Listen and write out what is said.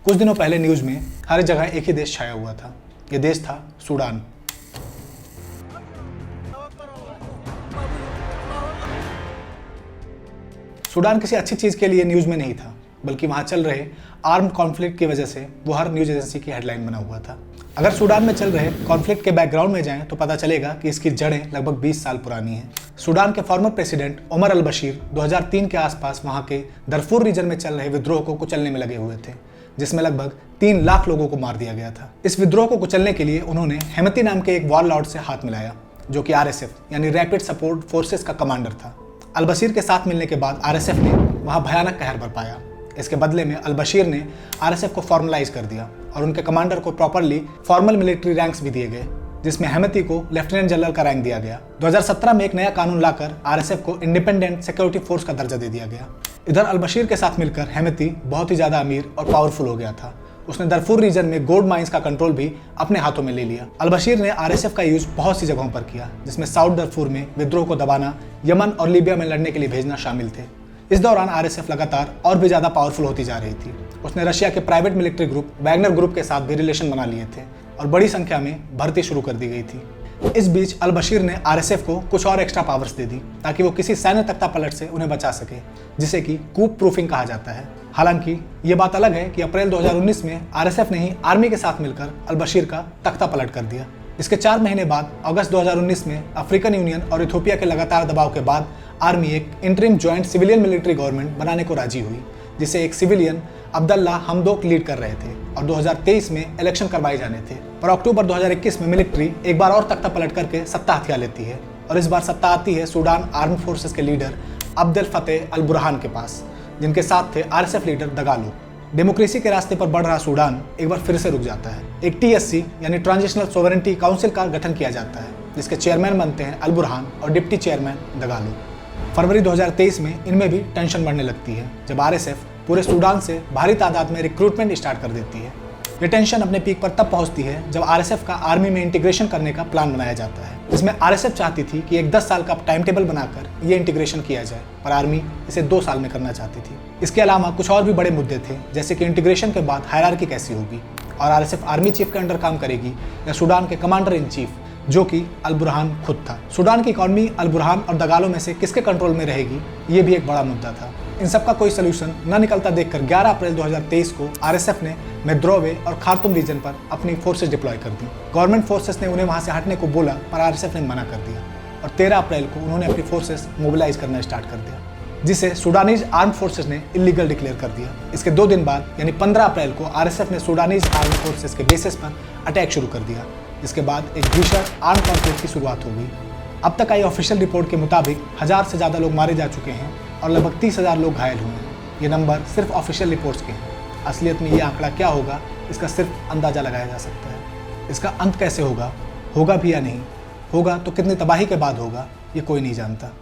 कुछ दिनों पहले न्यूज़ में हर जगह एक ही देश छाया हुआ था। ये देश था सूडान। सूडान किसी अच्छी चीज़ के लिए न्यूज़ में नहीं था, बल्कि वहाँ चल रहे आर्म्ड कॉन्फ्लिक्ट की वजह से वो हर न्यूज़ एजेंसी की हेडलाइन बना हुआ था। अगर सूडान में चल रहे कॉन्फ्लिक्ट के बैकग्राउंड में जाएं तो पता चलेगा कि इसकी जड़ें लगभग 20 साल पुरानी हैं। सूडान के फॉर्मर प्रेसिडेंट उमर अल बशीर 2003 के आसपास वहाँ के दरफूर रीजन में चल रहे विद्रोह को कुचलने में लगे हुए थे, जिसमें लगभग 3 लाख लोगों को मार दिया गया था। इस विद्रोह को कुचलने के लिए उन्होंने हेमती नाम के एक वॉरलॉर्ड से हाथ मिलाया, जो कि RSF यानी रैपिड सपोर्ट फोर्सेस का कमांडर था। अल बशीर के साथ मिलने के बाद RSF ने वहाँ भयानक कहर बरपाया। इसके बदले में अल बशीर ने RSF को फॉर्मलाइज कर दिया और उनके कमांडर को प्रॉपरली फॉर्मल मिलिट्री रैंक्स भी दिए गए, जिसमें हेमती को लेफ्टिनेंट जनरल का रैंक दिया गया। 2017 में एक नया कानून लाकर RSF को इंडिपेंडेंट सिक्योरिटी फोर्स का दर्जा दे दिया गया। इधर अल बशीर के साथ मिलकर हेमती बहुत ही ज्यादा अमीर और पावरफुल हो गया था। उसने दरफूर रीजन में गोल्ड माइंस का कंट्रोल भी अपने हाथों में ले लिया। अल बशीर ने RSF का यूज बहुत सी जगहों पर किया, जिसमें साउथ दरफूर में विद्रोह को दबाना, यमन और लीबिया में लड़ने के लिए भेजना शामिल थे। इस दौरान RSF लगातार और भी ज्यादा पावरफुल होती जा रही थी। उसने रशिया के private military group Wagner group के साथ भी रिलेशन बना लिए थे और बड़ी संख्या में भर्ती शुरू कर दी गई थी। इस बीच अल बशीर ने RSF को कुछ और एक्स्ट्रा पावर्स दे दी ताकि वो किसी सैन्य तख्तापलट से उन्हें बचा सके, जिसे कि कूप प्रूफिंग कहा जाता है। हालांकि ये बात अलग है कि अप्रैल 2019 में RSF ने ही आर्मी के साथ मिलकर अल बशीर का तख्तापलट कर दिया। इसके 4 महीने बाद अगस्त 2019 में अफ्रीकन यूनियन और इथोपिया के लगातार दबाव के बाद आर्मी एक interim joint civilian military government बनाने को राजी हुई, जिसे एक सिविलियन अब्दुल्ला हमदोक लीड कर रहे थे और 2023 में इलेक्शन करवाए जाने थे। पर अक्टूबर 2021 में मिलिट्री एक बार और तख्ता पलट करके सत्ता हथिया लेती है और इस बार सत्ता आती है सूडान आर्म्ड फोर्सेस के लीडर अब्देल फतेह अल बुरहान के पास, जिनके साथ थे RSF लीडर दगालो। डेमोक्रेसी के रास्ते पर बढ़ रहा सूडान एक बार फिर से रुक जाता है। एक TSC यानी ट्रांजिशनल सोवरेनिटी काउंसिल का गठन किया जाता है, जिसके चेयरमैन बनते हैं अल बुरहान और डिप्टी चेयरमैन दगालो। फरवरी 2023 में इनमें भी टेंशन बढ़ने लगती है जब RSF पूरे सूडान से भारी तादाद में रिक्रूटमेंट स्टार्ट कर देती है। ये टेंशन अपने पीक पर तब पहुंचती है जब RSF का आर्मी में इंटीग्रेशन करने का प्लान बनाया जाता है, जिसमें RSF चाहती थी कि एक 10 साल का टाइम टेबल बनाकर ये इंटीग्रेशन किया जाए, पर आर्मी इसे 2 साल में करना चाहती थी। इसके अलावा कुछ और भी बड़े मुद्दे थे, जैसे कि इंटीग्रेशन के बाद हायरार्की कैसी होगी और RSF आर्मी चीफ के अंडर काम करेगी या सूडान के कमांडर इन चीफ, जो कि अल बुरहान खुद था। सूडान की इकॉनमी अल बुरहान और दगालो में से किसके कंट्रोल में रहेगी, ये भी एक बड़ा मुद्दा था। इन सब का कोई सोल्यूशन न निकलता देखकर 11 अप्रैल 2023 को RSF ने मेद्रोवे और खार्तूम रीजन पर अपनी फोर्सेस डिप्लॉय कर दी। गवर्नमेंट फोर्सेस ने उन्हें वहां से हटने को बोला, पर RSF ने मना कर दिया और 13 अप्रैल को उन्होंने अपनी फोर्सेस मोबिलाइज करना स्टार्ट कर दिया, जिसे सूडानीज आर्म्ड फोर्सेस ने इलीगल डिक्लेयर कर दिया। इसके 2 दिन बाद यानी 15 अप्रैल को RSF ने सूडानीज आर्म्ड फोर्सेस के बेसिस पर अटैक शुरू कर दिया, जिसके बाद एक भीषण आर्म्ड कॉन्फ्लिक्ट की शुरुआत हो गई। अब तक आई ऑफिशियल रिपोर्ट के मुताबिक 1000 से ज़्यादा लोग मारे जा चुके हैं और लगभग 30,000 लोग घायल हुए हैं। ये नंबर सिर्फ ऑफिशियल रिपोर्ट्स के हैं। असलियत में ये आंकड़ा क्या होगा, इसका सिर्फ अंदाज़ा लगाया जा सकता है। इसका अंत कैसे होगा भी या नहीं होगा, तो कितनी तबाही के बाद होगा, ये कोई नहीं जानता।